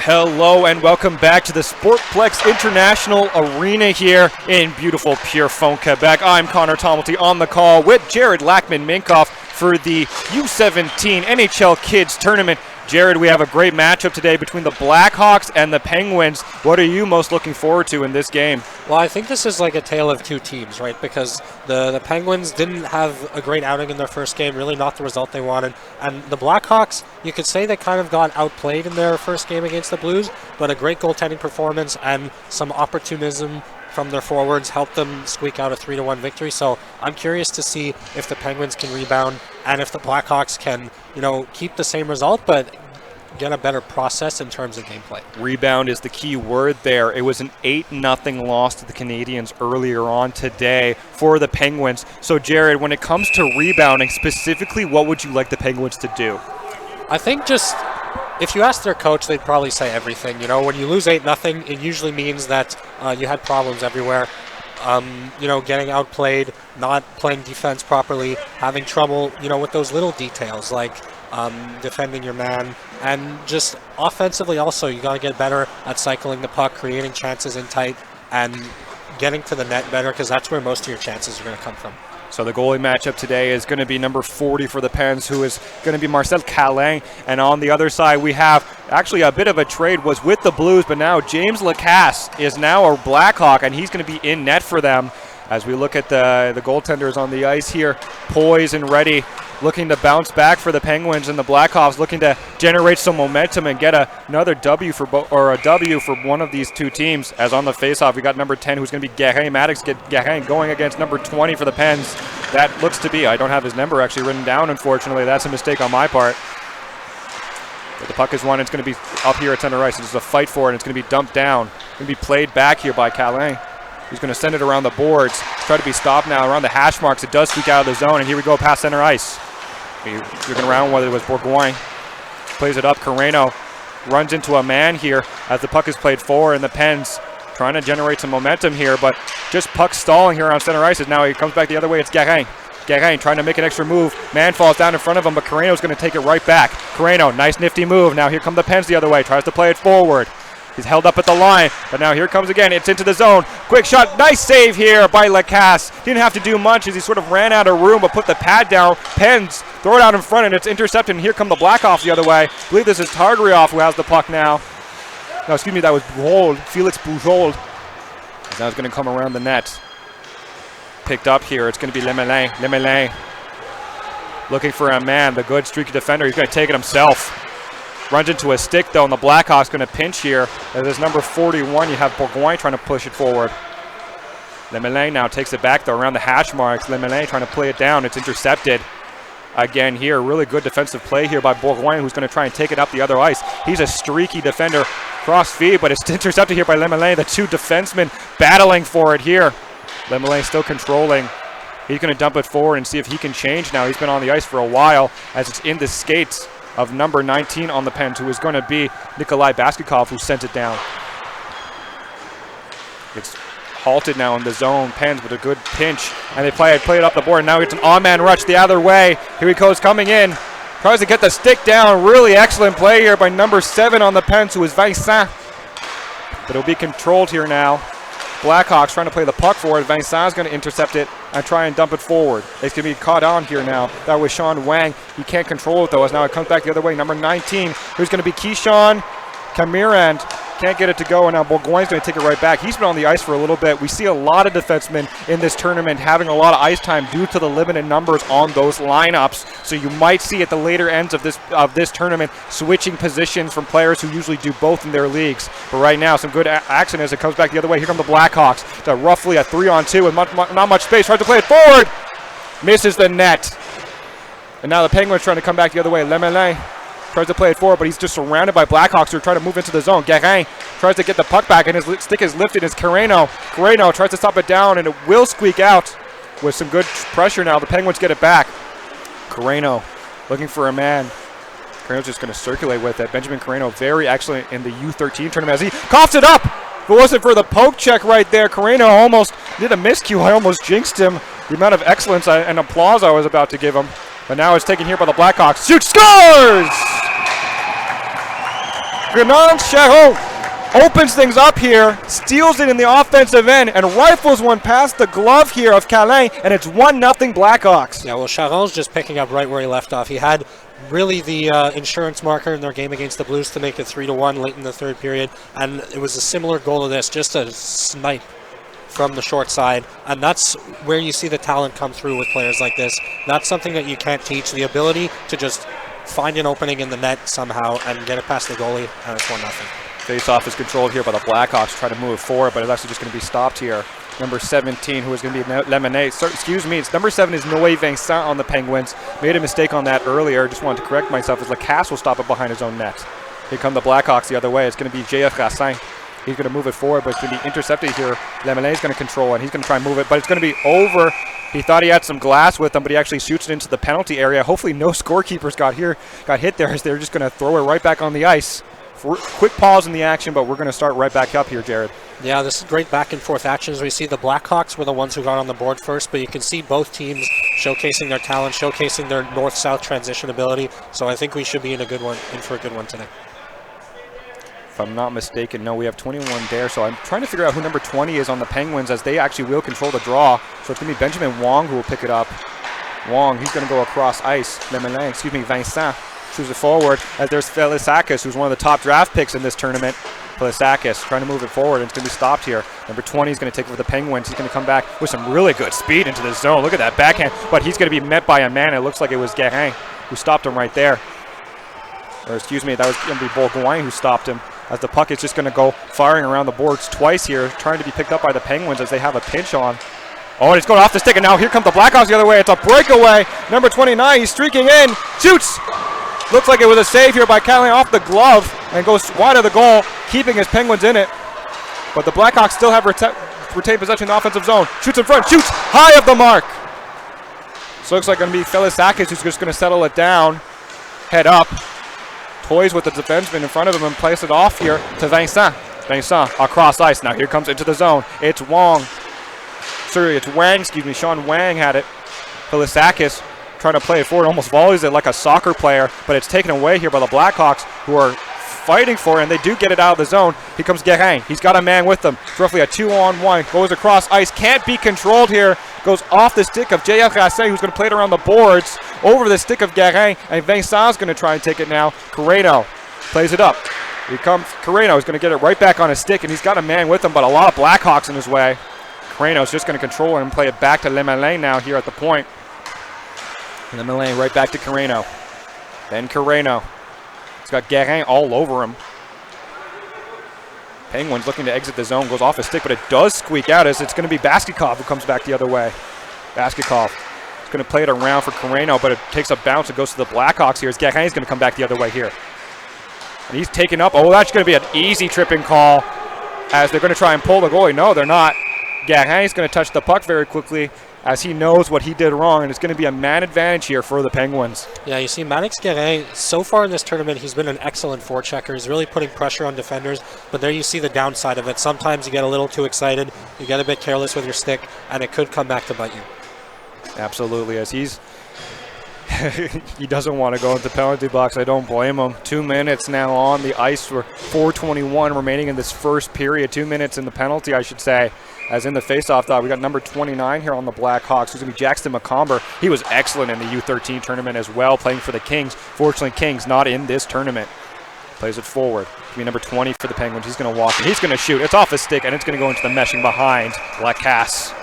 Hello and welcome back to the Sportplex International Arena here in beautiful Pierrefonds, Quebec. I'm Connor Tomilty on the call with Jared Lackman-Minkoff for the U17 NHL Kids Tournament. Jared, we have a great matchup today between the Blackhawks and the Penguins. What are you most looking forward to in this game? Well, I think this is like a tale of two teams, right? Because the Penguins didn't have a great outing in their first game, really not the result they wanted. And the Blackhawks, you could say they kind of got outplayed in their first game against the Blues, but a great goaltending performance and some opportunism from their forwards helped them squeak out a 3-1 victory. So I'm curious to see if the Penguins can rebound and if the Blackhawks can, keep the same result, but get a better process in terms of gameplay. Rebound is the key word there. It was an 8-0 loss to the Canadiens earlier on today for the Penguins. So, Jared, when it comes to rebounding, specifically, what would you like the Penguins to do? I think just, if you ask their coach, they'd probably say everything. When you lose 8-0, it usually means that you had problems everywhere. Getting outplayed, not playing defense properly, having trouble, with those little details like defending your man, and just offensively also, you got to get better at cycling the puck, creating chances in tight, and getting to the net better, because that's where most of your chances are going to come from. So the goalie matchup today is going to be number 40 for the Pens, who is going to be Marcel Calin. And on the other side, we have actually a bit of a trade, was with the Blues, but now James Lacasse is now a Blackhawk, and he's going to be in net for them. As we look at the goaltenders on the ice here, poised and ready, looking to bounce back for the Penguins, and the Blackhawks looking to generate some momentum and get another W for one of these two teams. As on the faceoff, we got number 10, who's going to be Guérin. Maddox Guérin going against number 20 for the Pens. That looks to be, I don't have his number actually written down, unfortunately. That's a mistake on my part. But the puck is won. It's going to be up here at center ice. It's a fight for it, and it's going to be dumped down. It's going to be played back here by Calin. He's going to send it around the boards. Try to be stopped now around the hash marks. It does squeak out of the zone, and here we go past center ice. Looking around whether it was Bourgoin. Plays it up. Carreno runs into a man here as the puck is played forward, and the Pens trying to generate some momentum here, but just puck stalling here on center ice. Now he comes back the other way. It's Guérin. Guérin trying to make an extra move. Man falls down in front of him, but Carreno's going to take it right back. Carreno, nice nifty move. Now here come the Pens the other way. Tries to play it forward. He's held up at the line, but now here comes again. It's into the zone. Quick shot. Nice save here by Lacasse. Didn't have to do much as he sort of ran out of room, but put the pad down. Pens throw it out in front, and it's intercepted. And here come the Blackhawks the other way. I believe this is Targaryen who has the puck now. No, excuse me, that was Bujold. Felix Bujold. Now it's going to come around the net. Picked up here. It's going to be Lemelin. Lemelin looking for a man, the good streaky defender. He's going to take it himself. Runs into a stick, though, and the Blackhawks going to pinch here. As is number 41, you have Bourgoin trying to push it forward. Lemelin now takes it back, though, around the hash marks. Lemelin trying to play it down. It's intercepted again here. Really good defensive play here by Bourgoin, who's going to try and take it up the other ice. He's a streaky defender. Cross feed, but it's intercepted here by Lemelin. The two defensemen battling for it here. Lemelin still controlling. He's going to dump it forward and see if he can change now. He's been on the ice for a while as it's in the skates of number 19 on the Pens, who is going to be Nikolai Baskikov, who sent it down. It's halted now in the zone. Pens with a good pinch, and they play it up the board. Now it's an on-man rush the other way. Here he goes coming in. Tries to get the stick down. Really excellent play here by number 7 on the Pens, who is Vincent. But it'll be controlled here now. Blackhawks trying to play the puck forward. Vincent's going to intercept it and try and dump it forward. It's going to be caught on here now. That was Sean Wang. He can't control it, though, as now it comes back the other way. Number 19, who's going to be Keyshawn Camirand. Can't get it to go, and now Bourgoin's going to take it right back. He's been on the ice for a little bit. We see a lot of defensemen in this tournament having a lot of ice time due to the limited numbers on those lineups. So you might see at the later ends of this tournament switching positions from players who usually do both in their leagues. But right now, some good action as it comes back the other way. Here come the Blackhawks. To roughly a 3-on-2 with not much space. Tries to play it forward. Misses the net. And now the Penguins trying to come back the other way. Lemelin tries to play it forward, but he's just surrounded by Blackhawks who are trying to move into the zone. Guérin tries to get the puck back, and his stick is lifted. It's Carreno. Carreno tries to stop it down, and it will squeak out with some good pressure now. The Penguins get it back. Carreno looking for a man. Carreno's just going to circulate with it. Benjamin Carreno, very excellent in the U13 tournament as he coughs it up. If it wasn't for the poke check right there, Carreno almost did a miscue. I almost jinxed him. The amount of excellence and applause I was about to give him. But now it's taken here by the Blackhawks. Shoot, scores! Renan Charon opens things up here, steals it in the offensive end, and rifles one past the glove here of Calais, and it's 1-0 Blackhawks. Yeah, well, Charon's just picking up right where he left off. He had really the insurance marker in their game against the Blues to make it 3-1 late in the third period, and it was a similar goal to this, just a snipe from the short side, and that's where you see the talent come through with players like this. That's something that you can't teach, the ability to just find an opening in the net somehow and get it past the goalie, and it's 1-0. Face-off is controlled here by the Blackhawks, try to move it forward, but it's actually just going to be stopped here. Number 17, who is going to be Lemonade. Excuse me, it's number 7 is Noé Vincent on the Penguins. Made a mistake on that earlier. Just wanted to correct myself as Lacasse will stop it behind his own net. Here come the Blackhawks the other way. It's going to be JF Racine. He's going to move it forward, but it's going to be intercepted here. Lemonade is going to control it. He's going to try and move it, but it's going to be over. He thought he had some glass with him, but he actually shoots it into the penalty area. Hopefully no scorekeepers got hit there, as they're just going to throw it right back on the ice. Quick pause in the action, but we're going to start right back up here, Jared. Yeah, this is great back and forth actions. We see the Blackhawks were the ones who got on the board first, but you can see both teams showcasing their talent, showcasing their north-south transition ability. So I think we should be in for a good one today. If I'm not mistaken, no, we have 21 there. So I'm trying to figure out who number 20 is on the Penguins, as they actually will control the draw. So it's going to be Benjamin Wong who will pick it up. Wong, he's going to go across ice. Vincent shoots it forward, as there's Felisakis, who's one of the top draft picks in this tournament. Felisakis trying to move it forward, and it's going to be stopped here. Number 20 is going to take it for the Penguins. He's going to come back with some really good speed into the zone. Look at that backhand, but he's going to be met by a man. It looks like it was Guérin who stopped him right there. Or excuse me, that was going to be Bourgoin who stopped him, as the puck is just going to go firing around the boards twice here, trying to be picked up by the Penguins as they have a pinch on. Oh, and it's going off the stick, and now here come the Blackhawks the other way. It's a breakaway. Number 29, he's streaking in, shoots. Looks like it was a save here by Calais off the glove, and goes wide of the goal, keeping his Penguins in it. But the Blackhawks still have retained possession in the offensive zone. Shoots in front, shoots high of the mark. So it looks like going to be Felisakis who's just going to settle it down, head up, toys with the defenseman in front of him, and place it off here to Vincent. Vincent across ice. Now here comes into the zone. It's Wang. Sean Wang had it. Felisakis trying to play it forward, almost volleys it like a soccer player, but it's taken away here by the Blackhawks, who are fighting for it, and they do get it out of the zone. Here comes Guérin. He's got a man with him. It's roughly a 2-on-1. Goes across ice. Can't be controlled here. Goes off the stick of JF Racine, who's going to play it around the boards, over the stick of Guérin, and Vincent's going to try and take it now. Carreno plays it up. Here comes Carreno. He's going to get it right back on his stick, and he's got a man with him, but a lot of Blackhawks in his way. Carreno's just going to control it and play it back to Lemelin now here at the point. Lemelin right back to Carreno. Then Carreno. He's got Guérin all over him. Penguins looking to exit the zone, goes off his stick, but it does squeak out, as it's going to be Baskikov who comes back the other way. Baskikov is going to play it around for Carreno, but it takes a bounce and goes to the Blackhawks here, as Guérin's going to come back the other way here. And he's taken up. Oh, that's going to be an easy tripping call, as they're going to try and pull the goalie. No, they're not. Guérin's going to touch the puck very quickly, as he knows what he did wrong, and it's going to be a man advantage here for the Penguins. Yeah, you see Manix Guérin, so far in this tournament, he's been an excellent forechecker. He's really putting pressure on defenders, but there you see the downside of it. Sometimes you get a little too excited, you get a bit careless with your stick, and it could come back to bite you. Absolutely, as he doesn't want to go into the penalty box. I don't blame him. 2 minutes now on the ice for 4:21 remaining in this first period. 2 minutes in the penalty, I should say. As in the faceoff dot, we got number 29 here on the Blackhawks, who's going to be Jackson McComber. He was excellent in the U13 tournament as well, playing for the Kings. Fortunately, Kings not in this tournament. Plays it forward. It's going to be number 20 for the Penguins. He's going to walk, and he's going to shoot. It's off his stick, and it's going to go into the meshing behind Lacasse.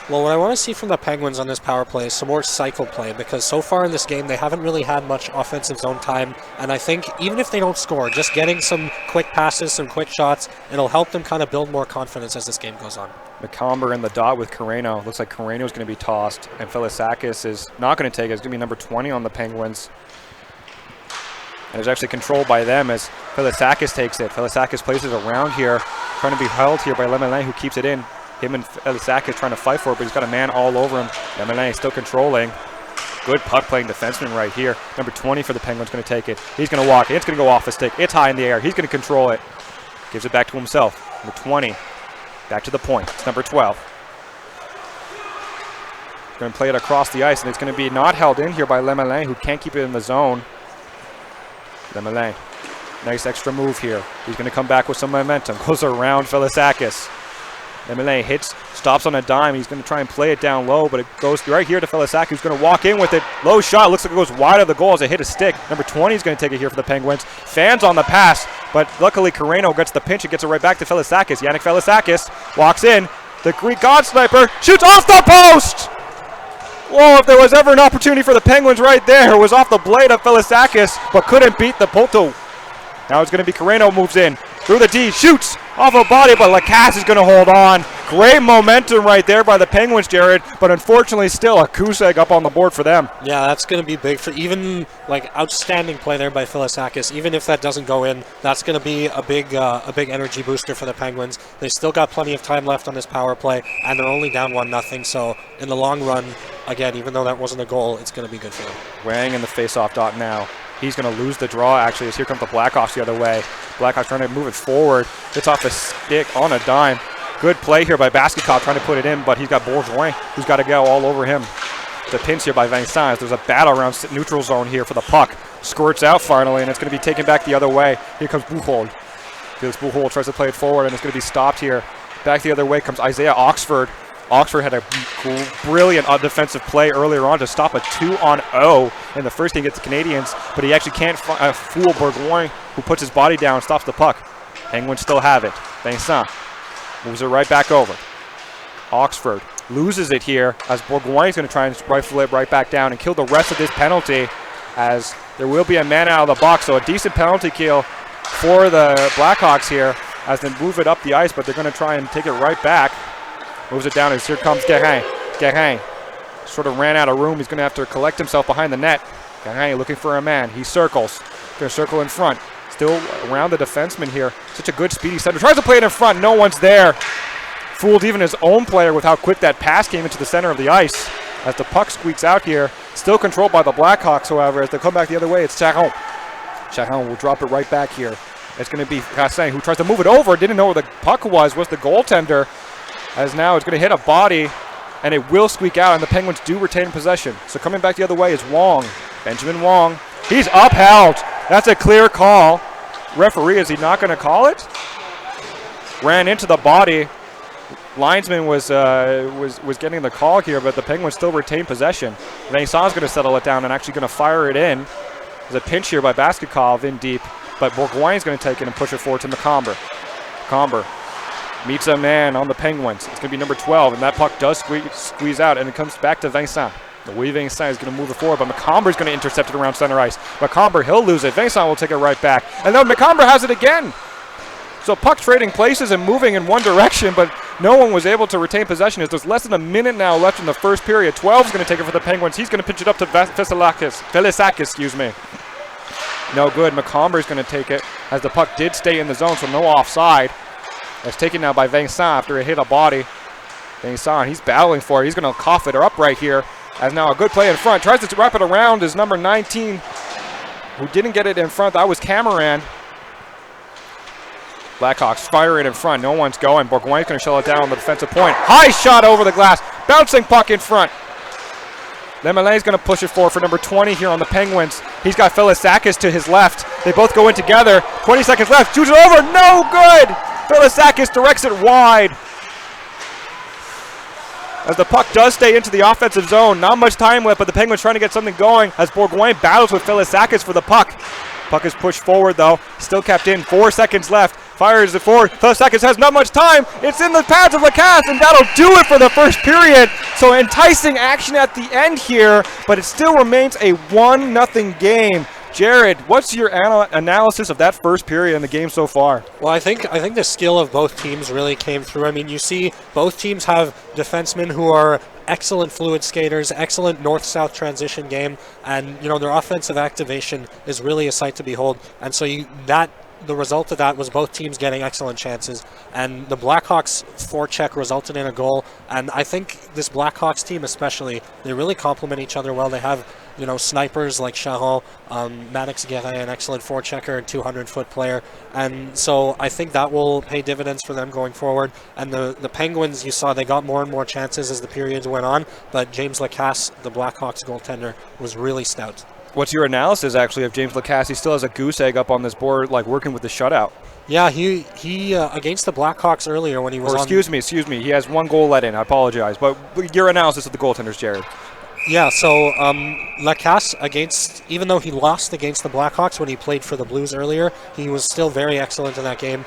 Well, what I want to see from the Penguins on this power play is some more cycle play, because so far in this game they haven't really had much offensive zone time, and I think even if they don't score, just getting some quick passes, some quick shots, it'll help them kind of build more confidence as this game goes on. McComber in the dot with Carreno. Looks like Carreno's going to be tossed, and Felisakis is not going to take it. It's going to be number 20 on the Penguins. And it's actually controlled by them as Felisakis takes it. Felisakis places it around here, trying to be held here by Lemelin, who keeps it in. Him and Felisakis trying to fight for it, but he's got a man all over him. Lemelin still controlling. Good puck-playing defenseman right here. Number 20 for the Penguins going to take it. He's going to walk. It's going to go off the stick. It's high in the air. He's going to control it. Gives it back to himself. Number 20. Back to the point. It's number 12. He's going to play it across the ice, and it's going to be not held in here by Lemelin, who can't keep it in the zone. Lemelin, nice extra move here. He's going to come back with some momentum. Goes around Felisakis. Lemelin hits, stops on a dime. He's going to try and play it down low, but it goes right here to Felisakis, who's going to walk in with it. Low shot. Looks like it goes wide of the goal as it hit a stick. Number 20 is going to take it here for the Penguins. Fans on the pass, but luckily Carreno gets the pinch and gets it right back to Felisakis. Yannick Felisakis walks in. The Greek God Sniper shoots off the post! Whoa, if there was ever an opportunity for the Penguins right there, it was off the blade of Felisakis, but couldn't beat the Poto. Now it's going to be Carreno moves in. Through the D, shoots off a body, but Lacasse is going to hold on. Great momentum right there by the Penguins, Jared, but unfortunately still a goose egg up on the board for them. Yeah, that's going to be big for even like outstanding play there by Felisakis. Even if that doesn't go in, that's going to be a big energy booster for the Penguins. They still got plenty of time left on this power play, and they're only down 1-0. So in the long run, again, even though that wasn't a goal, it's going to be good for them. Wang in the face-off dot now. He's going to lose the draw, actually, as here comes the Blackhawks the other way. Blackhawks trying to move it forward. It's off a stick on a dime. Good play here by Basketball trying to put it in, but he's got Bourgoin, who's got to go all over him. The pinch here by Vincent. There's a battle around neutral zone here for the puck. Squirts out finally, and it's going to be taken back the other way. Here comes Buchholz. Felix Buchholz tries to play it forward, and it's going to be stopped here. Back the other way comes Isaiah Oxford. Oxford had a brilliant defensive play earlier on to stop a 2-on-0 in the first game against the Canadians, but he actually can't fool Bourgoin, who puts his body down and stops the puck. Penguins still have it. Vincent moves it right back over. Oxford loses it here as Bourgoin is going to try and rifle it right back down and kill the rest of this penalty, as there will be a man out of the box, so a decent penalty kill for the Blackhawks here as they move it up the ice, but they're going to try and take it right back. Moves it down as here comes Guérin. Guérin sort of ran out of room. He's going to have to collect himself behind the net. Guérin looking for a man. He circles. Going to circle in front. Still around the defenseman here. Such a good speedy center. Tries to play it in front. No one's there. Fooled even his own player with how quick that pass came into the center of the ice. As the puck squeaks out here. Still controlled by the Blackhawks, however. As they come back the other way, it's Charon. Charon will drop it right back here. It's going to be Cassin, who tries to move it over. Didn't know where the puck was the goaltender. As now it's going to hit a body, and it will squeak out, and the Penguins do retain possession. So coming back the other way is Wong. Benjamin Wong. He's upheld. That's a clear call. Referee, is he not going to call it? Ran into the body. Linesman was getting the call here, but the Penguins still retain possession. Vincent's going to settle it down and actually going to fire it in. There's a pinch here by Basketball in deep, but Bourgoin's going to take it and push it forward to McComber. McComber meets a man on the Penguins. It's going to be number 12, and that puck does squeeze out, and it comes back to Vincent. The way Vincent is going to move it forward, but McComber's going to intercept it around center ice. McComber, he'll lose it. Vincent will take it right back. And then McComber has it again. So puck trading places and moving in one direction, but no one was able to retain possession. As there's less than a minute now left in the first period. 12 is going to take it for the Penguins. He's going to pitch it up to Felisakis, excuse me. No good. McComber is going to take it, as the puck did stay in the zone, so no offside. It's taken now by Vincent after it hit a body. Vincent, he's battling for it. He's going to cough it up right here. As now a good play in front. Tries to wrap it around is number 19, who didn't get it in front. That was Cameron. Blackhawks fire it in front. No one's going. Bourgoin's going to shell it down on the defensive point. High shot over the glass. Bouncing puck in front. Lemelay's going to push it forward for number 20 here on the Penguins. He's got Felisakis to his left. They both go in together. 20 seconds left. Shoots it over. No good. Felisakis directs it wide. As the puck does stay into the offensive zone. Not much time left, but the Penguins trying to get something going as Bourgoin battles with Felisakis for the puck. Puck is pushed forward, though. Still kept in. 4 seconds left. Fires it forward. Felisakis has not much time. It's in the pads of Lacasse, and that'll do it for the first period. So enticing action at the end here, but it still remains a 1-0 game. Jared, what's your analysis of that first period in the game so far? Well, I think the skill of both teams really came through. I mean, you see both teams have defensemen who are excellent fluid skaters, excellent north-south transition game, and their offensive activation is really a sight to behold. And so the result of that was both teams getting excellent chances, and the Blackhawks forecheck resulted in a goal. And I think this Blackhawks team especially, they really complement each other well. They have snipers like Charon, Maddox Guérin, an excellent forechecker and 200-foot player, and so I think that will pay dividends for them going forward. And the Penguins, you saw they got more and more chances as the periods went on, but James Lacasse, the Blackhawks goaltender, was really stout. What's your analysis, actually, of James Lacasse? He still has a goose egg up on this board, like working with the shutout. Yeah, he against the Blackhawks earlier when he was excuse me. He has one goal let in. I apologize. But your analysis of the goaltenders, Jared. Yeah, so Lacasse, even though he lost against the Blackhawks when he played for the Blues earlier, he was still very excellent in that game.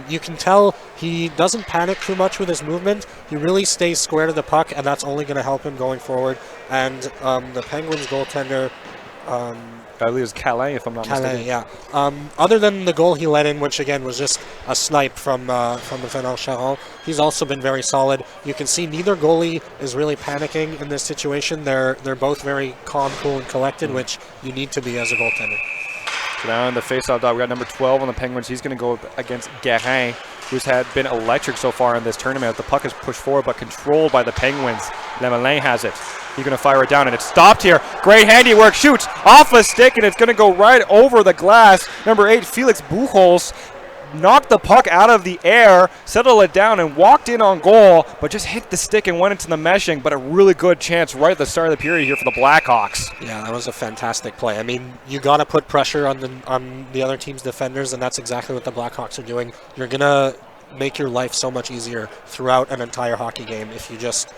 You can tell he doesn't panic too much with his movement. He really stays square to the puck, and that's only going to help him going forward. And the Penguins goaltender... I believe it's Calais, if I'm not mistaken. Yeah. Other than the goal he let in, which again was just a snipe from the Fernand Charon, he's also been very solid. You can see neither goalie is really panicking in this situation. They're both very calm, cool, and collected, which you need to be as a goaltender. So now in the face-off dot, we got number 12 on the Penguins. He's going to go against Guérin, who's been electric so far in this tournament. The puck is pushed forward but controlled by the Penguins. Lemelin has it. He's going to fire it down, and it's stopped here. Great handiwork, shoots off a stick, and it's going to go right over the glass. Number 8, Felix Buchholz, knocked the puck out of the air, settled it down, and walked in on goal, but just hit the stick and went into the meshing. But a really good chance right at the start of the period here for the Blackhawks. Yeah, that was a fantastic play. I mean, you got to put pressure on the other team's defenders, and that's exactly what the Blackhawks are doing. You're going to make your life so much easier throughout an entire hockey game if you just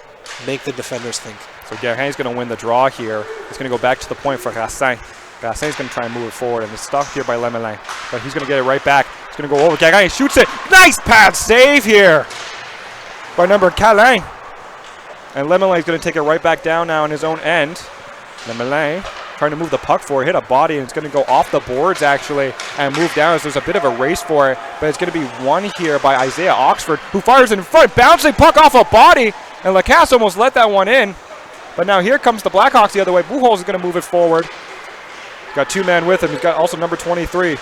make the defenders think. So Guérin's going to win the draw here. He's going to go back to the point for Racine. Racine's going to try and move it forward, and it's stopped here by Lemelin. But he's going to get it right back. He's going to go over. Guérin shoots it. Nice pad save here by number Calais. And Lemelin's going to take it right back down now in his own end. Lemelin trying to move the puck forward, hit a body, and it's going to go off the boards, actually, and move down. So there's a bit of a race for it, but it's going to be won here by Isaiah Oxford, who fires in front, bouncing puck off a body, and Lacasse almost let that one in. But now here comes the Blackhawks the other way. Buchholz is going to move it forward. Got two men with him. He's got also number 23. There's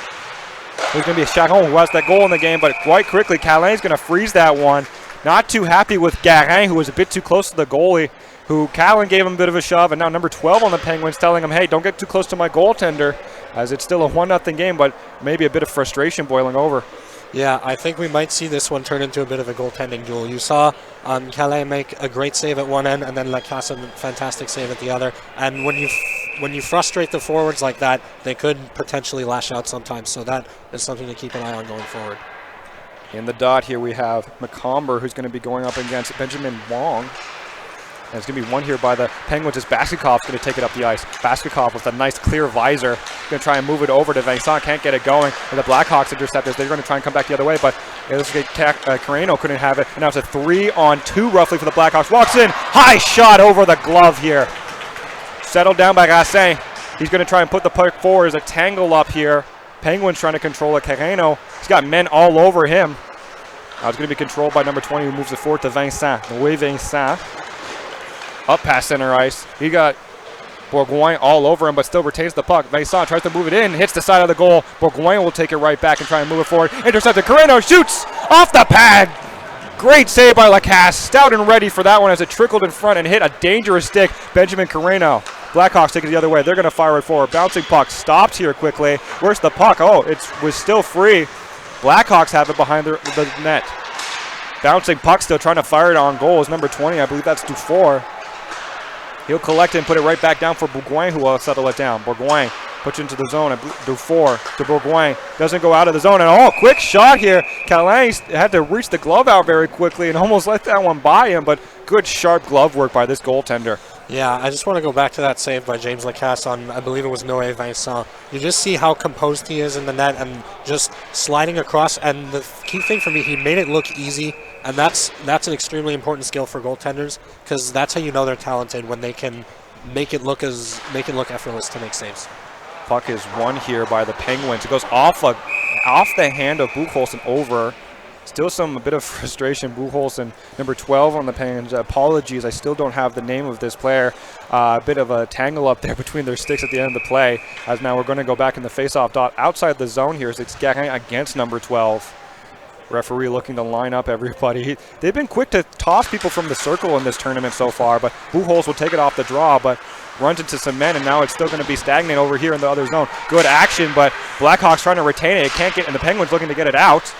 going to be a Charon who has that goal in the game, but quite quickly, Calais is going to freeze that one. Not too happy with Guérin, who was a bit too close to the goalie, who Callan gave him a bit of a shove, and now number 12 on the Penguins telling him, hey, don't get too close to my goaltender, as it's still a 1-0 game, but maybe a bit of frustration boiling over. Yeah, I think we might see this one turn into a bit of a goaltending duel. You saw Calais make a great save at one end, and then Lacasse a fantastic save at the other. And when you frustrate the forwards like that, they could potentially lash out sometimes. So that is something to keep an eye on going forward. In the dot here we have McComber, who's going to be going up against Benjamin Wong. And it's going to be won here by the Penguins as Baskekov's going to take it up the ice. Baskekov with a nice clear visor. Going to try and move it over to Vincent. Can't get it going. And the Blackhawks intercept this. They're going to try and come back the other way, but Carreno couldn't have it. And now it's a 3-on-2 roughly for the Blackhawks. Walks in. High shot over the glove here. Settled down by Racine. He's going to try and put the puck forward. There's a tangle up here. Penguins trying to control it. Carreno, he's got men all over him. Now it's going to be controlled by number 20, who moves it forward to Vincent. Vincent. Up past center ice. He got Bourgoin all over him, but still retains the puck. Vincent tries to move it in, hits the side of the goal. Bourgoin will take it right back and try and move it forward. Intercepted. Carreno shoots off the pad. Great save by Lacasse. Stout and ready for that one as it trickled in front and hit a dangerous stick. Benjamin Carreno. Blackhawks take it the other way. They're going to fire it forward. Bouncing puck stopped here quickly. Where's the puck? Oh, it was still free. Blackhawks have it behind the net. Bouncing puck still trying to fire it on goal is number 20. I believe that's Dufour. He'll collect it and put it right back down for Bourgoin, who will settle it down. Bourgoin puts into the zone, and Dufour to Bourgoin. Doesn't go out of the zone, and quick shot here. Calais had to reach the glove out very quickly and almost let that one by him, but good sharp glove work by this goaltender. Yeah, I just want to go back to that save by James Lacasse on, I believe it was Noé Vincent. You just see how composed he is in the net and just sliding across, and the key thing for me, he made it look easy. And that's an extremely important skill for goaltenders, because that's how you know they're talented, when they can make it look effortless to make saves. Puck is won here by the Penguins. It goes off the hand of Buchholz and over. Still a bit of frustration. Buchholz and number 12 on the Penguins. Apologies, I still don't have the name of this player. A bit of a tangle up there between their sticks at the end of the play. As now we're going to go back in the face-off dot outside the zone here. So it's Guérin against number 12. Referee looking to line up everybody. They've been quick to toss people from the circle in this tournament so far, but Buchholz will take it off the draw, but runs into some men, and now it's still going to be stagnant over here in the other zone. Good action, but Blackhawks trying to retain it. It can't get, and the Penguins looking to get it out.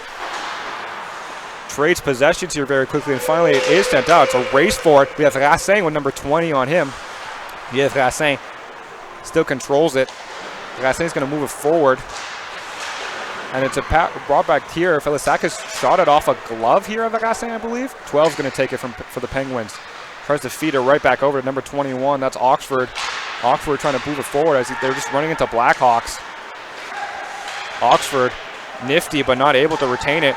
Trades possessions here very quickly, and finally it is sent out. It's a race for it. We have Racine with number 20 on him. Yes, Racine. still controls it. Racine is going to move it forward. And it's brought back here. Felisakis shot it off a glove here of Racine, I believe. 12 is going to take it for the Penguins. Tries to feed it right back over to number 21. That's Oxford. Oxford trying to move it forward as they're just running into Blackhawks. Oxford, nifty, but not able to retain it.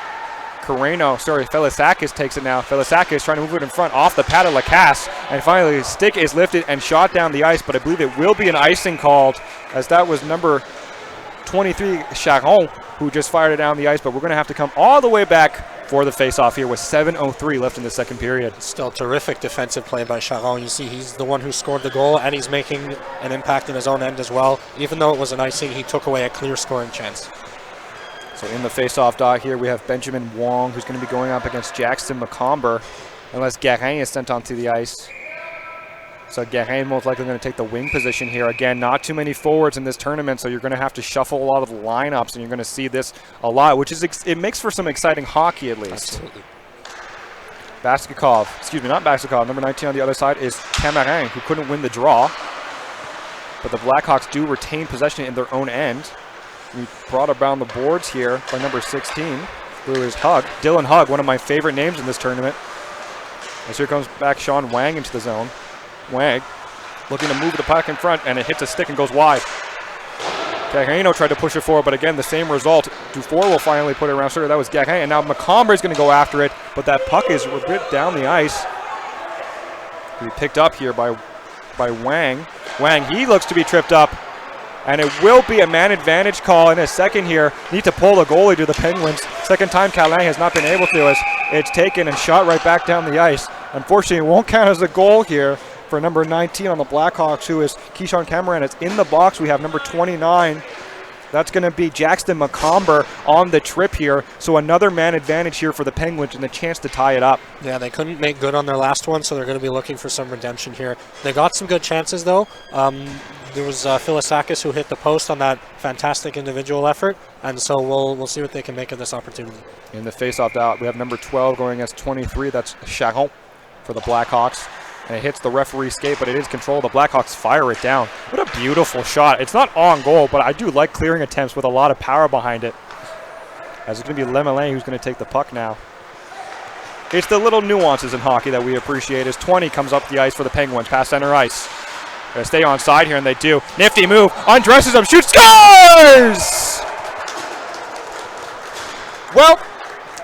Felisakis takes it now. Felisakis trying to move it in front off the pad of Lacasse. And finally, his stick is lifted and shot down the ice, but I believe it will be an icing called, as that was number 23, Charon, who just fired it down the ice, but we're going to have to come all the way back for the face-off here with 7:03 left in the second period. Still terrific defensive play by Charon. You see he's the one who scored the goal, and he's making an impact in his own end as well. Even though it was an icing, he took away a clear scoring chance. So in the face-off dot here, we have Benjamin Wong, who's going to be going up against Jackson McComber, unless Guérin is sent onto the ice. So Guérin most likely going to take the wing position here. Again, not too many forwards in this tournament, so you're going to have to shuffle a lot of lineups, and you're going to see this a lot, which is it makes for some exciting hockey at least. Absolutely. Not Baskikov, number 19 on the other side is Camarin, who couldn't win the draw. But the Blackhawks do retain possession in their own end. We brought around the boards here by number 16, who is Dylan Hugg, one of my favorite names in this tournament. As here comes back Sean Wang into the zone. Wang looking to move the puck in front, and it hits a stick and goes wide. Guerrero tried to push it forward, but again, the same result. Dufour will finally put it around center. That was Guerrero, and now McComber is going to go after it, but that puck is a bit down the ice. He picked up here by Wang. Wang, he looks to be tripped up, and it will be a man advantage call in a second here. Need to pull the goalie to the Penguins. Second time Calais has not been able to, as it's taken and shot right back down the ice. Unfortunately, it won't count as a goal here for number 19 on the Blackhawks, who is Keyshawn Cameron. It's in the box. We have number 29. That's going to be Jackson McComber on the trip here. So another man advantage here for the Penguins and a chance to tie it up. Yeah, they couldn't make good on their last one, so they're going to be looking for some redemption here. They got some good chances, though. There was Felisakis who hit the post on that fantastic individual effort, and so we'll see what they can make of this opportunity. In the face-off out, we have number 12 going against 23. That's Charon for the Blackhawks. And it hits the referee's skate, but it is controlled. The Blackhawks fire it down. What a beautiful shot. It's not on goal, but I do like clearing attempts with a lot of power behind it. As it's going to be Lemelin who's going to take the puck now. It's the little nuances in hockey that we appreciate as 20 comes up the ice for the Penguins, past center ice. Going to stay on side here, and they do. Nifty move, undresses him, shoots, scores! Well,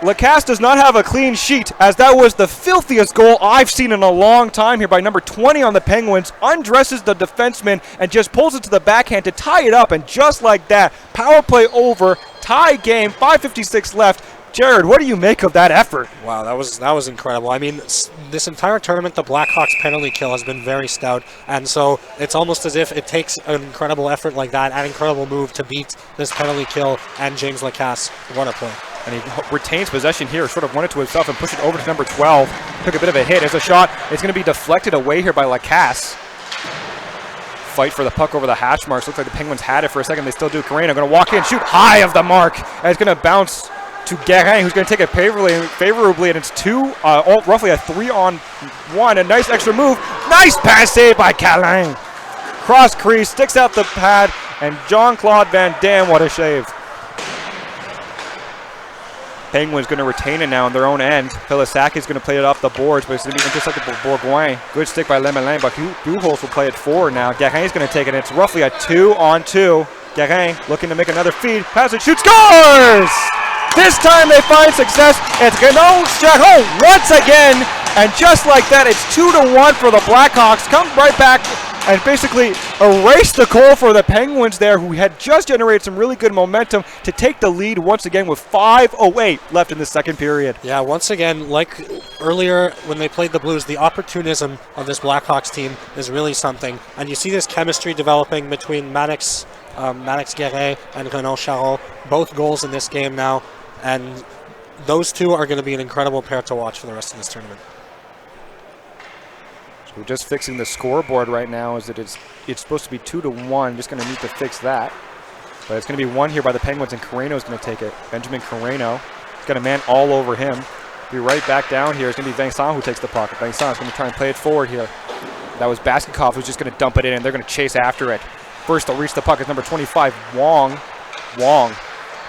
Lacasse does not have a clean sheet, as that was the filthiest goal I've seen in a long time here by number 20 on the Penguins. Undresses the defenseman and just pulls it to the backhand to tie it up, and just like that, power play over, tie game, 5:56 left. Jared, what do you make of that effort? Wow, that was incredible. I mean, this entire tournament, the Blackhawks penalty kill has been very stout, and so it's almost as if it takes an incredible effort like that, an incredible move to beat this penalty kill and James Lacasse. What a play. And he retains possession here, sort of won it to himself and pushed it over to number 12. Took a bit of a hit as a shot. It's going to be deflected away here by Lacasse. Fight for the puck over the hash marks. Looks like the Penguins had it for a second. They still do. Carreno going to walk in, shoot high of the mark. And it's going to bounce to Guérin, who's going to take it favorably, and it's roughly a 3-on-1. A nice extra move. Nice pass save by Calais. Cross crease, sticks out the pad, and Jean-Claude Van Damme, what a save. Penguins going to retain it now on their own end. Felisakis is going to play it off the boards, but it's going to be intercepted by Bourgoin. Good stick by Lemelin, but Duhos will play it forward now. Guérin is going to take it, and it's roughly a 2-on-2. Guérin looking to make another feed. Pass it, shoots, scores! This time they find success. It's Renaud Charon once again, and just like that, it's 2-1 for the Blackhawks. Come right back and basically erase the goal for the Penguins there, who had just generated some really good momentum to take the lead once again with 5:08 left in the second period. Yeah, once again, like earlier when they played the Blues, the opportunism of this Blackhawks team is really something. And you see this chemistry developing between Mannix Guérin and Renaud Charon. Both goals in this game now. And those two are going to be an incredible pair to watch for the rest of this tournament. So we're just fixing the scoreboard right now, as it's supposed to be 2-1. Just going to need to fix that. But it's going to be one here by the Penguins, and Carreno is going to take it. Benjamin Carreno. He's got a man all over him. Be right back down here. It's going to be Vincent who takes the puck. Vincent is going to try and play it forward here. That was Baskikov who's just going to dump it in, and they're going to chase after it. First to reach the puck is number 25, Wong. Wong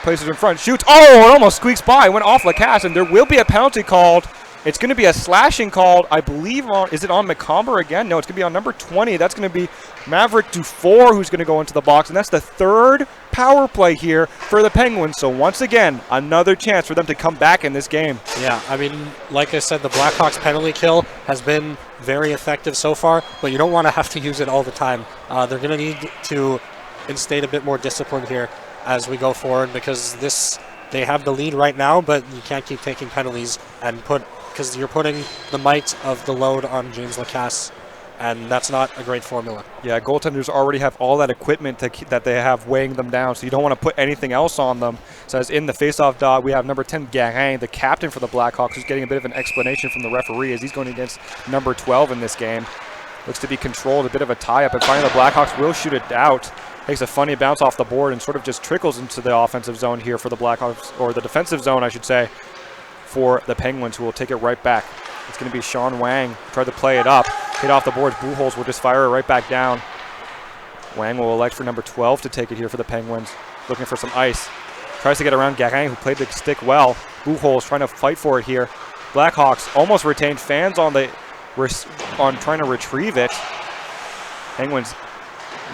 places it in front, shoots. Oh, it almost squeaks by. Went off Lacasse, and there will be a penalty called. It's going to be a slashing called, I believe, is it on McComber again? No, it's going to be on number 20. That's going to be Maverick Dufour who's going to go into the box, and that's the third power play here for the Penguins. So once again, another chance for them to come back in this game. Yeah, I mean, like I said, the Blackhawks penalty kill has been very effective so far, but you don't want to have to use it all the time. They're going to need to instate a bit more discipline here as we go forward, because they have the lead right now, but you can't keep taking penalties and because you're putting the might of the load on James Lacasse, and that's not a great formula. Yeah, goaltenders already have all that equipment that they have weighing them down, so you don't want to put anything else on them. So as in the faceoff dot, we have number 10, Garin, the captain for the Blackhawks, who's getting a bit of an explanation from the referee as he's going against number 12 in this game. Looks to be controlled, a bit of a tie-up, and finally the Blackhawks will shoot it out. Takes a funny bounce off the board and sort of just trickles into the offensive zone here for the Blackhawks, or the defensive zone, I should say, for the Penguins, who will take it right back. It's going to be Sean Wang. Tried to play it up. Hit off the boards. Buchholz will just fire it right back down. Wang will elect for number 12 to take it here for the Penguins. Looking for some ice. Tries to get around Garin, who played the stick well. Buchholz trying to fight for it here. Blackhawks almost retained fans on trying to retrieve it. Penguins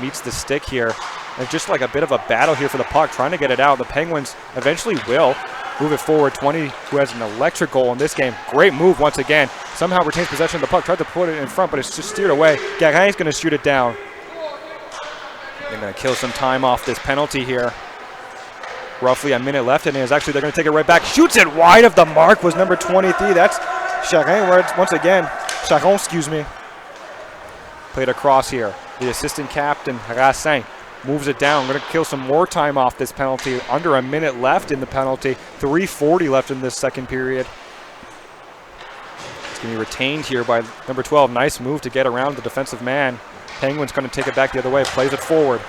meets the stick here. And just like a bit of a battle here for the puck, trying to get it out. The Penguins eventually will move it forward. 20, who has an electric goal in this game. Great move once again. Somehow retains possession of the puck. Tried to put it in front, but it's just steered away. Garin's going to shoot it down. They're going to kill some time off this penalty here. Roughly a minute left, and they're going to take it right back. Shoots it wide of the mark was number 23. That's Charon once again. Charon, excuse me. Played across here. The assistant captain, Racine, moves it down. Going to kill some more time off this penalty. Under a minute left in the penalty. 3:40 left in this second period. It's going to be retained here by number 12. Nice move to get around the defensive man. Penguins going to take it back the other way. Plays it forward.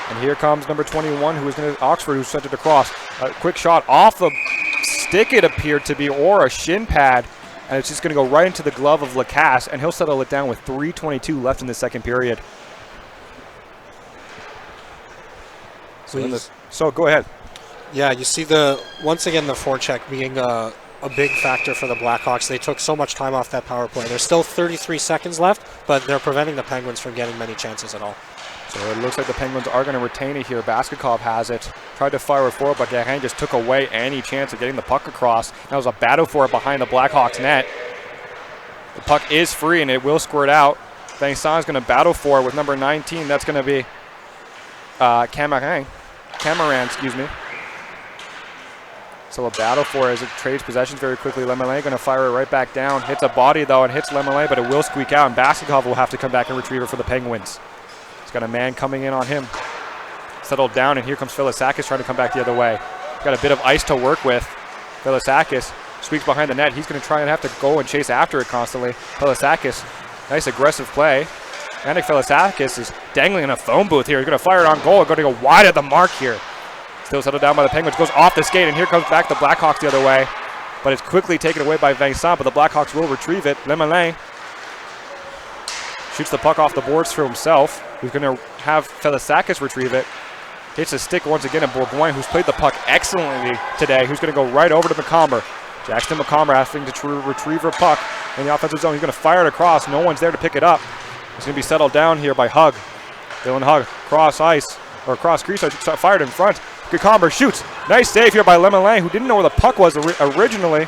And here comes number 21, who is going to Oxford, who sent it across. A quick shot off the stick, it appeared to be, or a shin pad. And it's just going to go right into the glove of Lacasse, and he'll settle it down with 3:22 left in the second period. So go ahead. Yeah, you see once again the forecheck being a big factor for the Blackhawks. They took so much time off that power play. There's still 33 seconds left, but they're preventing the Penguins from getting many chances at all. So it looks like the Penguins are going to retain it here. Basketkov has it. Tried to fire it forward, but Garin just took away any chance of getting the puck across. That was a battle for it behind the Blackhawks net. The puck is free, and it will squirt out. Vincent's going to battle for it with number 19. That's going to be Cameron, excuse me. So a battle for it as it trades possessions very quickly. Lemelin going to fire it right back down. Hits a body, though, and hits Lemelin, but it will squeak out, and Basketkov will have to come back and retrieve it for the Penguins. He's got a man coming in on him. Settled down, and here comes Filisakis trying to come back the other way. Got a bit of ice to work with. Filisakis squeaks behind the net. He's going to try and have to go and chase after it constantly. Filisakis, nice aggressive play. Yannick Filisakis is dangling in a phone booth here. He's going to fire it on goal. Going to go wide at the mark here. Still settled down by the Penguins. Goes off the skate, and here comes back the Blackhawks the other way. But it's quickly taken away by Vincent, but the Blackhawks will retrieve it. Lemelin shoots the puck off the boards for himself. Who's going to have Filisakis retrieve it. Hits a stick once again at Bourgoin, who's played the puck excellently today, who's going to go right over to McComber. Jackson McComber having to retrieve her puck in the offensive zone. He's going to fire it across. No one's there to pick it up. It's going to be settled down here by Hug. Dylan Hug, cross ice, or cross crease, fired in front. McComber shoots. Nice save here by Lemelin, who didn't know where the puck was originally.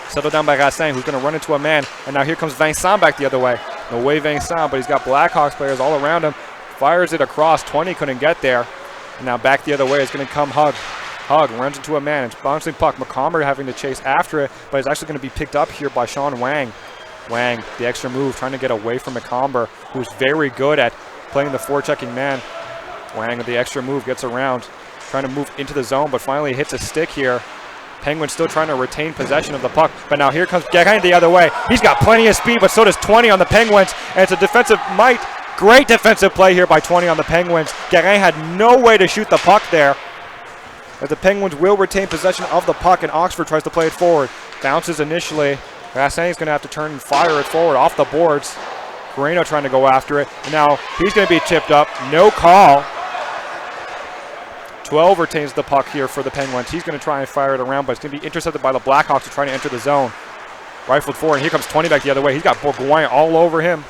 Settled down by Racine, who's going to run into a man. And now here comes Vincent back the other way. No way Vincent, but he's got Blackhawks players all around him. Fires it across. 20 couldn't get there. And now back the other way is going to come Hug. Hug runs into a man. It's bouncing puck. McComber having to chase after it, but it's actually going to be picked up here by Sean Wang. Wang, the extra move, trying to get away from McComber, who's very good at playing the forechecking man. Wang with the extra move gets around, trying to move into the zone, but finally hits a stick here. Penguins still trying to retain possession of the puck, but now here comes Garin the other way. He's got plenty of speed, but so does 20 on the Penguins, and it's a defensive might. Great defensive play here by 20 on the Penguins. Garin had no way to shoot the puck there. As the Penguins will retain possession of the puck, and Oxford tries to play it forward. Bounces initially. Racine is going to have to turn and fire it forward off the boards. Carreno trying to go after it. And now he's going to be chipped up. No call. 12 retains the puck here for the Penguins. He's going to try and fire it around, but it's going to be intercepted by the Blackhawks who are trying to enter the zone. Rifled forward, and here comes 20 back the other way. He's got Bourgoin all over him.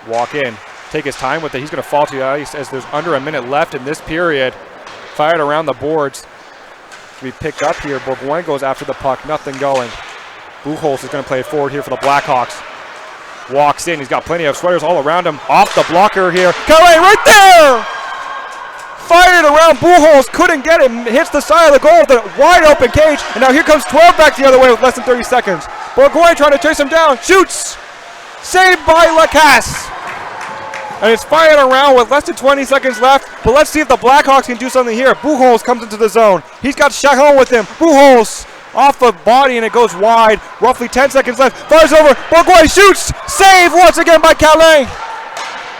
Walk in. Take his time with it. He's going to fall to the ice as there's under a minute left in this period. Fired around the boards. To be picked up here. Bourgoin goes after the puck. Nothing going. Buchholz is going to play it forward here for the Blackhawks. Walks in. He's got plenty of sweaters all around him. Off the blocker here. Calais right there! Fired around. Buchholz couldn't get him. Hits the side of the goal with a wide open cage. And now here comes 12 back the other way with less than 30 seconds. Bourgoin trying to chase him down. Shoots! Saved by Lacasse. And it's fired around with less than 20 seconds left. But let's see if the Blackhawks can do something here. Buchholz comes into the zone. He's got Chacon with him. Buchholz off the body and it goes wide. Roughly 10 seconds left. Fires over. Bourgoin shoots. Save once again by Calais.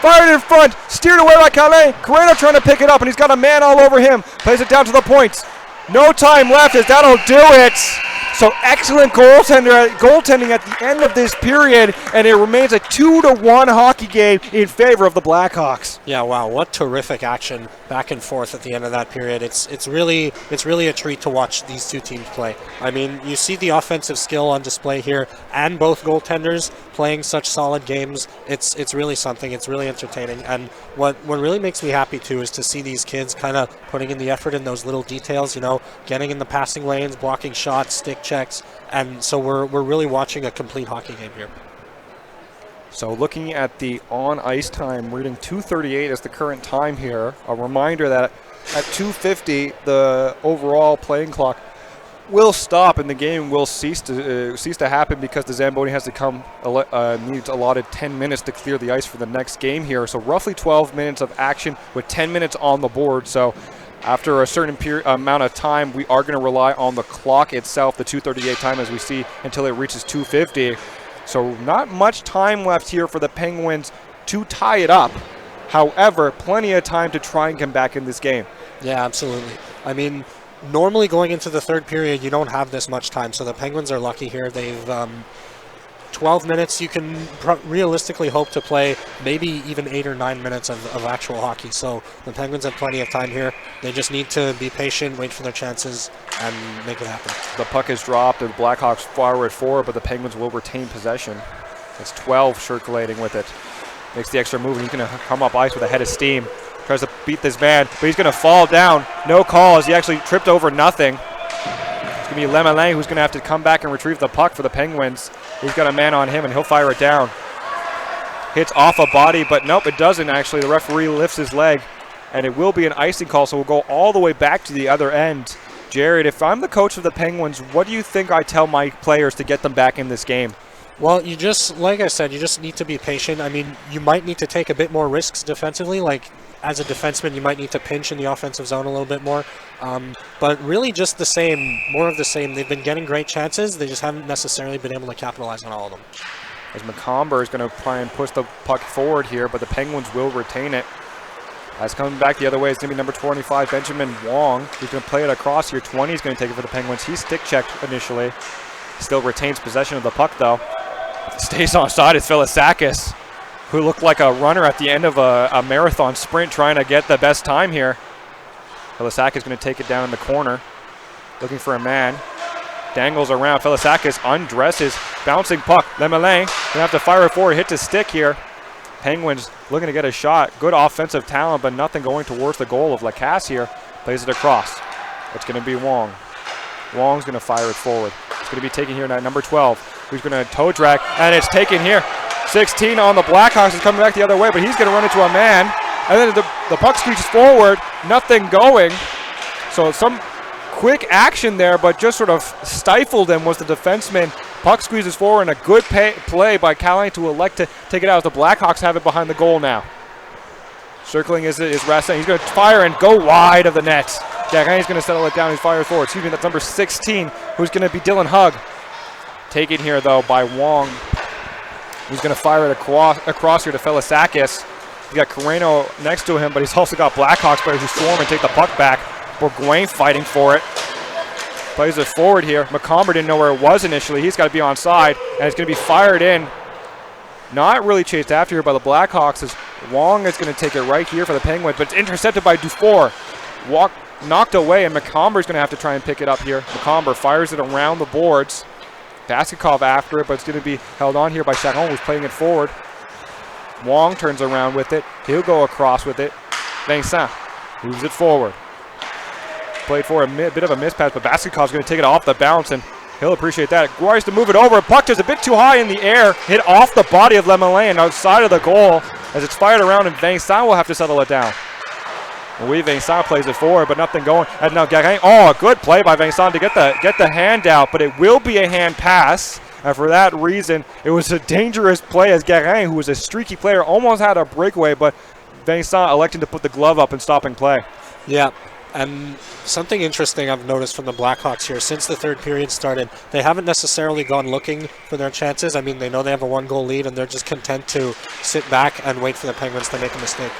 Fired in front. Steered away by Calais. Carreno trying to pick it up and he's got a man all over him. Plays it down to the points. No time left as that'll do it. So excellent goaltending at the end of this period, and it remains a 2-1 hockey game in favor of the Blackhawks. Yeah, wow, what terrific action back and forth at the end of that period. It's really a treat to watch these two teams play. I mean, you see the offensive skill on display here, and both goaltenders playing such solid games. It's really something. It's really entertaining, and what really makes me happy too is to see these kids kind of putting in the effort in those little details. You know, getting in the passing lanes, blocking shots, stick checks, and so we're really watching a complete hockey game here. So looking at the on-ice time, reading 2:38 is the current time here. A reminder that at 2:50, the overall playing clock will stop and the game will cease to happen because the Zamboni has to needs allotted 10 minutes to clear the ice for the next game here. So roughly 12 minutes of action with 10 minutes on the board. So after a certain amount of time, we are going to rely on the clock itself, the 2:38 time as we see, until it reaches 2:50. So not much time left here for the Penguins to tie it up. However, plenty of time to try and come back in this game. Yeah, absolutely. I mean, normally going into the third period, you don't have this much time. So the Penguins are lucky here. They've 12 minutes. You can realistically hope to play maybe even 8 or 9 minutes of actual hockey. So the Penguins have plenty of time here. They just need to be patient, wait for their chances, and make it happen. The puck is dropped, and the Blackhawks forward forward, but the Penguins will retain possession. It's 12 circulating with it. Makes the extra move, and he's going to come up ice with a head of steam. Tries to beat this man, but he's going to fall down. No call as he actually tripped over nothing. It's going to be Lemelin who's going to have to come back and retrieve the puck for the Penguins. He's got a man on him, and he'll fire it down. Hits off a body, but nope, it doesn't actually. The referee lifts his leg, and it will be an icing call, so we'll go all the way back to the other end. Jared, if I'm the coach of the Penguins, what do you think I tell my players to get them back in this game? Well, you just, like I said, you just need to be patient. I mean, you might need to take a bit more risks defensively. Like, as a defenseman, you might need to pinch in the offensive zone a little bit more. But really just the same, more of the same. They've been getting great chances. They just haven't necessarily been able to capitalize on all of them. As McComber is going to try and push the puck forward here, but the Penguins will retain it. As coming back the other way is going to be number 25, Benjamin Wong. He's going to play it across here. 20 is going to take it for the Penguins. He's stick-checked initially. Still retains possession of the puck, though. Stays on side is Filisakis, who looked like a runner at the end of a marathon sprint trying to get the best time here. Filisakis is going to take it down in the corner, looking for a man. Dangles around. Filisakis undresses. Bouncing puck. Lemelin going to have to fire it forward. Hits his stick here. Penguins looking to get a shot. Good offensive talent, but nothing going towards the goal of Lacasse here. Plays it across. It's going to be Wong. Wong's going to fire it forward. It's going to be taken here at number 12, who's going to toe drag, and it's taken here. 16 on the Blackhawks is coming back the other way, but he's going to run into a man. And then the puck screeches forward. Nothing going. So some quick action there, but just sort of stifled him was the defenseman. Puck squeezes forward, and a good play by Calais to elect to take it out as the Blackhawks have it behind the goal now. Circling is Rassin. He's going to fire and go wide of the net. He's going to settle it down. He's fired forward. Excuse me, that's number 16, who's going to be Dylan Hugg. Taken here, though, by Wong. He's going to fire it across here to Filisakis. He's got Carreno next to him, but he's also got Blackhawks players who swarm and take the puck back. Bourgoin fighting for it. Plays it forward here. McComber didn't know where it was initially. He's got to be on side, and it's going to be fired in. Not really chased after here by the Blackhawks, as Wong is going to take it right here for the Penguins, but it's intercepted by Dufour. Knocked away, and McComber's going to have to try and pick it up here. McComber fires it around the boards. Basketkov after it, but it's going to be held on here by Charon, who's playing it forward. Wong turns around with it. He'll go across with it. Vincent moves it forward. Played for a bit of a mispass, but Basketkov's going to take it off the bounce, and he'll appreciate that. Guards to move it over. Puck is a bit too high in the air. Hit off the body of Lemelin outside of the goal as it's fired around, and Vincent will have to settle it down. Louis Vincent plays it forward, but nothing going. And now Garin. Oh, a good play by Vincent to get the hand out, but it will be a hand pass. And for that reason, it was a dangerous play as Garin, who was a streaky player, almost had a breakaway, but Vincent electing to put the glove up and stopping play. Yeah, and something interesting I've noticed from the Blackhawks here, since the third period started, they haven't necessarily gone looking for their chances. I mean, they know they have a 1-goal lead, and they're just content to sit back and wait for the Penguins to make a mistake.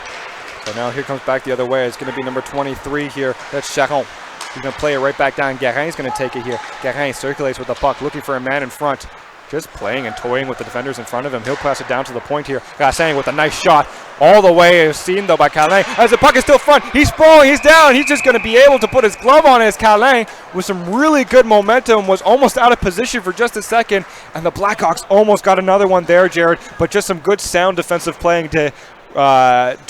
So now here comes back the other way. It's going to be number 23 here. That's Charon. He's going to play it right back down. Garin's going to take it here. Garin circulates with the puck, looking for a man in front. Just playing and toying with the defenders in front of him. He'll pass it down to the point here. Gassin with a nice shot. All the way is seen, though, by Calais. As the puck is still front, he's sprawling, he's down. He's just going to be able to put his glove on as Calais, with some really good momentum, was almost out of position for just a second. And the Blackhawks almost got another one there, Jared. But just some good sound defensive playing to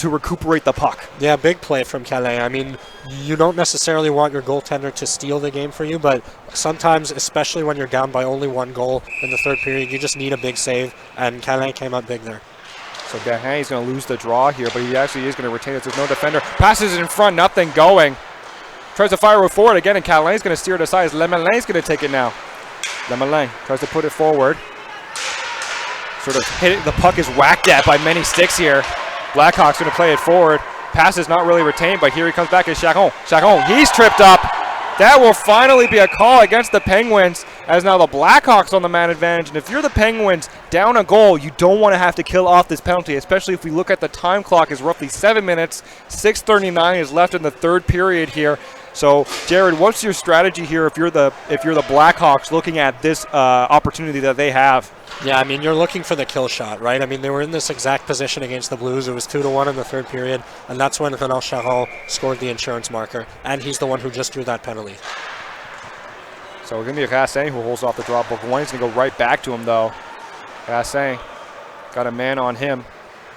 recuperate the puck. Yeah, big play from Calais. I mean, you don't necessarily want your goaltender to steal the game for you, but sometimes, especially when you're down by only 1 goal in the third period, you just need a big save, and Calais came out big there. So Garin is going to lose the draw here, but he actually is going to retain it. There's no defender. Passes it in front, nothing going. Tries to fire it forward again, and Calais is going to steer it aside. Lemelin is going to take it now. Lemelin tries to put it forward. Sort of hit it. The puck is whacked at by many sticks here. Blackhawks going to play it forward. Pass is not really retained, but here he comes back as Charon. Charon, he's tripped up. That will finally be a call against the Penguins, as now the Blackhawks on the man advantage. And if you're the Penguins down a goal, you don't want to have to kill off this penalty, especially if we look at the time clock is roughly 7 minutes. 6:39 is left in the third period here. So, Jared, what's your strategy here if you're the Blackhawks looking at this opportunity that they have? Yeah, I mean, you're looking for the kill shot, right? I mean, they were in this exact position against the Blues. It was 2-1 in the third period, and that's when Renan Charon scored the insurance marker, and he's the one who just drew that penalty. So we're going to be Rassin who holds off the draw. Bourgoin's going to go right back to him, though. Rassin got a man on him.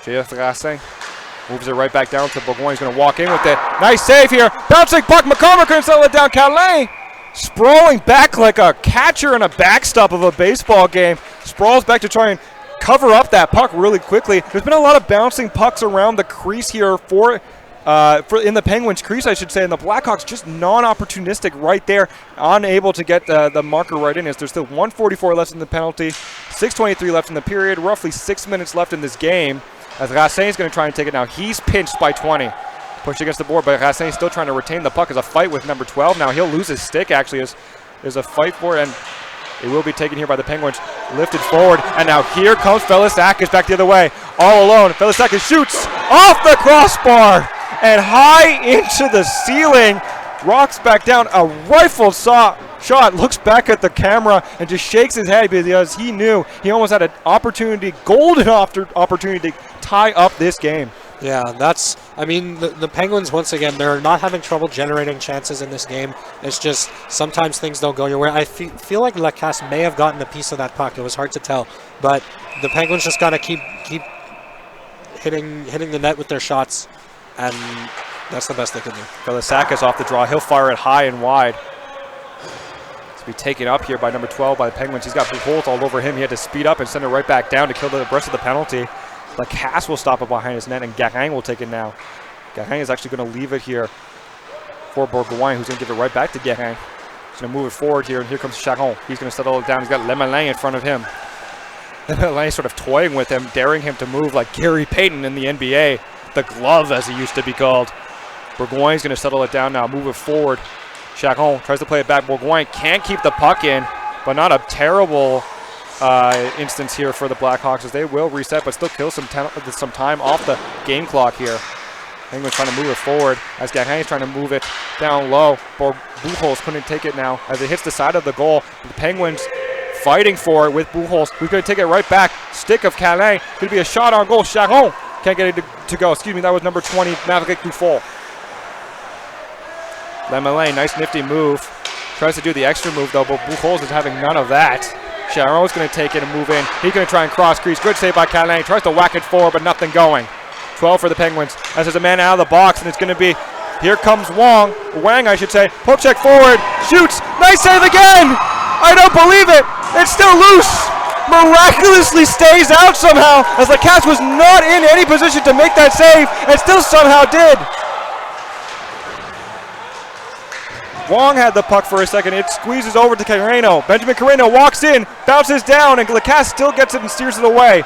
J.F. Rassin moves it right back down to Bourgoin. He's going to walk in with it. Nice save here. Bouncing puck. McCormick couldn't settle it down. Calais sprawling back like a catcher in a backstop of a baseball game. Sprawls back to try and cover up that puck really quickly. There's been a lot of bouncing pucks around the crease here in the Penguins' crease, I should say, and the Blackhawks just non-opportunistic right there, unable to get the marker right in. As there's still 1:44 left in the penalty, 6:23 left in the period, roughly 6 minutes left in this game. As Rassin is going to try and take it now. He's pinched by 20. Pushed against the board, but Rassin still trying to retain the puck as a fight with number 12. Now he'll lose his stick, actually, as there's a fight for it, and it will be taken here by the Penguins. Lifted forward, and now here comes Felisakis back the other way. All alone, Felisakis shoots off the crossbar and high into the ceiling. Rocks back down, a rifled shot, looks back at the camera and just shakes his head because he knew he almost had an opportunity, golden opportunity to tie up this game. Yeah, I mean, the Penguins, once again, they're not having trouble generating chances in this game. It's just sometimes things don't go your way. I feel like Lacasse may have gotten a piece of that puck. It was hard to tell. But the Penguins just got to keep hitting the net with their shots, and that's the best they can do. Felisakis off the draw. He'll fire it high and wide. It's be taken up here by number 12 by the Penguins. He's got Buchholz all over him. He had to speed up and send it right back down to kill the rest of the penalty. Lacasse will stop it behind his net, and Garin will take it now. Garin is actually going to leave it here for Bourgoin, who's going to give it right back to Garin. He's going to move it forward here, and here comes Charon. He's going to settle it down. He's got Lemelin in front of him. Lemelin sort of toying with him, daring him to move like Gary Payton in the NBA. The glove, as he used to be called. Bourgoin's going to settle it down now, move it forward. Charon tries to play it back. Bourgoin can't keep the puck in, but not a terrible instance here for the Blackhawks, as they will reset but still kill some time off the game clock here. Penguins trying to move it forward as Garin is trying to move it down low. Buchholz couldn't take it now as it hits the side of the goal. The Penguins fighting for it with Buchholz, who's going to take it right back. stick of Calais. Could be a shot on goal. Charon can't get it to go. Excuse me, that was number 20, Maverick Dufault. Lemelin, nice nifty move. Tries to do the extra move though, but Buchholz is having none of that. Charon's going to take it and move in. He's going to try and cross crease. Good save by Calais. Tries to whack it forward, but nothing going. 12 for the Penguins. As there's a man out of the box, and it's going to be, here comes Wang, I should say. Poke check forward, shoots, nice save again! I don't believe it! It's still loose! Miraculously stays out somehow, as Lacasse was not in any position to make that save, and still somehow did. Wang had the puck for a second. It squeezes over to Carreno. Benjamin Carreno walks in, bounces down, and Lacasse still gets it and steers it away.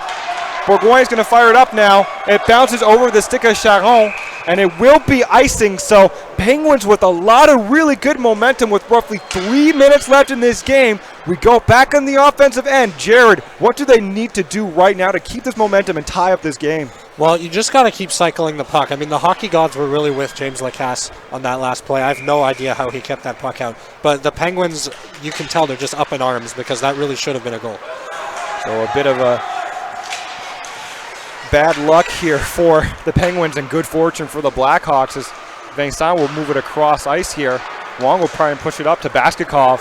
Bourgoin is going to fire it up now. It bounces over the stick of Charon, and it will be icing. So Penguins with a lot of really good momentum with roughly 3 minutes left in this game. We go back on the offensive end. Jared, what do they need to do right now to keep this momentum and tie up this game? Well, you just got to keep cycling the puck. I mean, the hockey gods were really with James Lacasse on that last play. I have no idea how he kept that puck out. But the Penguins, you can tell they're just up in arms because that really should have been a goal. So a bit of a bad luck here for the Penguins and good fortune for the Blackhawks as Vincent will move it across ice here. Wong will try and push it up to Baskakov,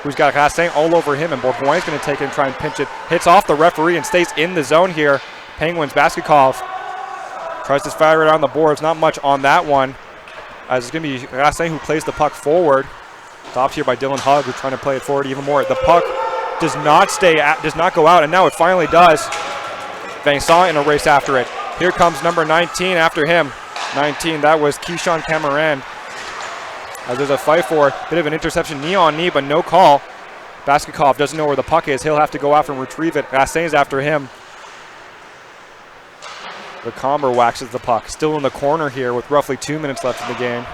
who's got Gassin all over him, and Bourgoin's going to take it and try and pinch it. Hits off the referee and stays in the zone here. Penguins, Baskakov tries to fire it on the boards. Not much on that one, as it's going to be Gassin who plays the puck forward. Stopped here by Dylan Hugg, who's trying to play it forward even more. The puck does not go out, and now it finally does. Vincent in a race after it. Here comes number 19 after him. 19, that was Keyshawn Cameron. As there's a fight for it. Bit of an interception, knee on knee, but no call. Baskakov doesn't know where the puck is. He'll have to go after and retrieve it. Gassin's after him. The Comber waxes the puck. Still in the corner here with roughly 2 minutes left in the game.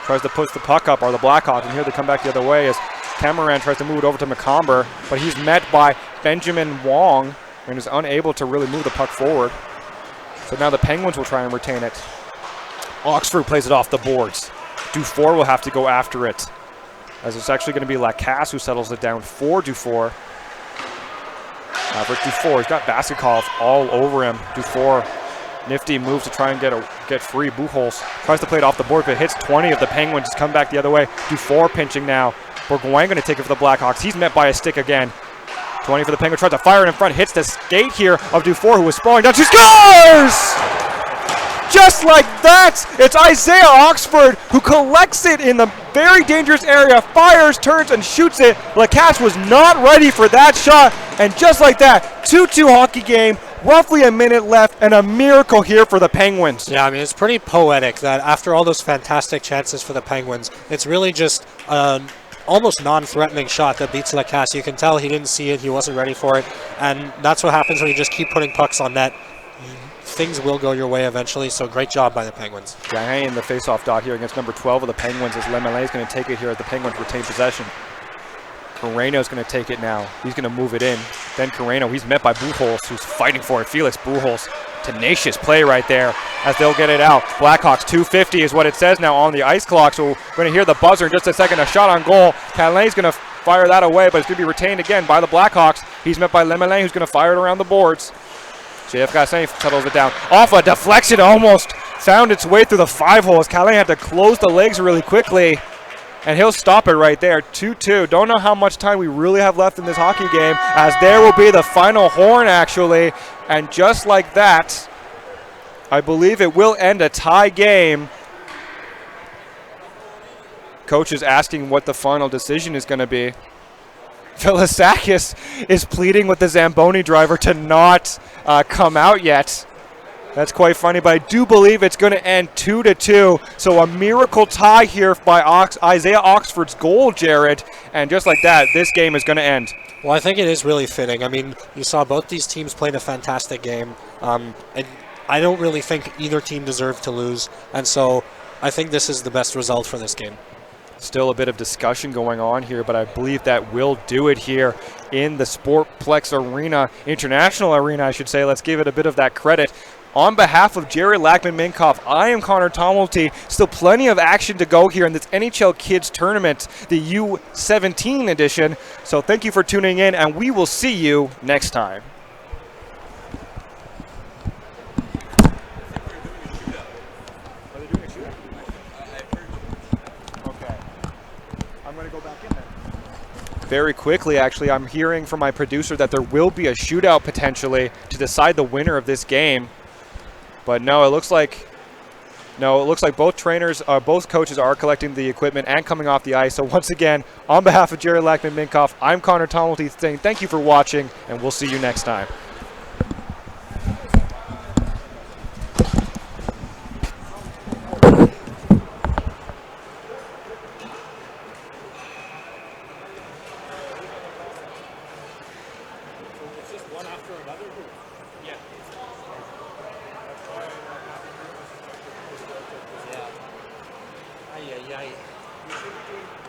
Tries to push the puck up, or the Blackhawks, and here they come back the other way as Cameron tries to move it over to McComber, but he's met by Benjamin Wong and is unable to really move the puck forward. So now the Penguins will try and retain it. Oxford plays it off the boards. Dufour will have to go after it, as it's actually going to be Lacasse who settles it down for Dufour. Maverick Dufour, he's got Baskakov all over him. Dufour, nifty moves to try and get free. Buchholz tries to play it off the board, but hits 20 of the Penguins. Come back the other way. Dufour pinching now. Bourgoin going to take it for the Blackhawks. He's met by a stick again. 20 for the Penguins, tries to fire it in front, hits the skate here of Dufour, who was sprawling down. She scores! Just like that, it's Isaiah Oxford who collects it in the very dangerous area, fires, turns, and shoots it. Lacasse was not ready for that shot, and just like that, 2-2 hockey game, roughly a minute left, and a miracle here for the Penguins. Yeah, I mean, it's pretty poetic that after all those fantastic chances for the Penguins, it's really just almost non-threatening shot that beats Lacasse. You can tell he didn't see it, he wasn't ready for it, and that's what happens when you just keep putting pucks on net. Things will go your way eventually, so great job by the Penguins. Gahan in the face-off dot here against number 12 of the Penguins as Lemelin is going to take it here as the Penguins retain possession. Carreno's going to take it now. He's going to move it in. Then Carreno, he's met by Buchholz, who's fighting for it. Felix Buchholz, tenacious play right there as they'll get it out. Blackhawks 2:50 is what it says now on the ice clock, so we're going to hear the buzzer in just a second. A shot on goal. Calain's going to fire that away, but it's going to be retained again by the Blackhawks. He's met by Lemelin, who's going to fire it around the boards. JF Gassin settles it down. Off a deflection, almost found its way through the 5-hole as Calain had to close the legs really quickly. And he'll stop it right there. 2-2. Don't know how much time we really have left in this hockey game, as there will be the final horn, actually. And just like that, I believe it will end a tie game. Coach is asking what the final decision is going to be. Velasakis is pleading with the Zamboni driver to not come out yet. That's quite funny, but I do believe it's going to end 2-2. So a miracle tie here by Isaiah Oxford's goal, Jared. And just like that, this game is going to end. Well, I think it is really fitting. I mean, you saw both these teams played a fantastic game. And I don't really think either team deserved to lose. And so I think this is the best result for this game. Still a bit of discussion going on here, but I believe that will do it here in the Sportplex Arena, International Arena, I should say. Let's give it a bit of that credit. On behalf of Jerry Lackman-Minkoff, I am Connor Tomolty. Still plenty of action to go here in this NHL Kids Tournament, the U17 edition. So thank you for tuning in, and we will see you next time. going to go back in there. Very quickly, actually, I'm hearing from my producer that there will be a shootout potentially to decide the winner of this game. But no, it looks like both both coaches are collecting the equipment and coming off the ice. So once again, on behalf of Jared Lackman-Minkoff, I'm Connor Tumulty saying thank you for watching, and we'll see you next time. Ay, ay, ay.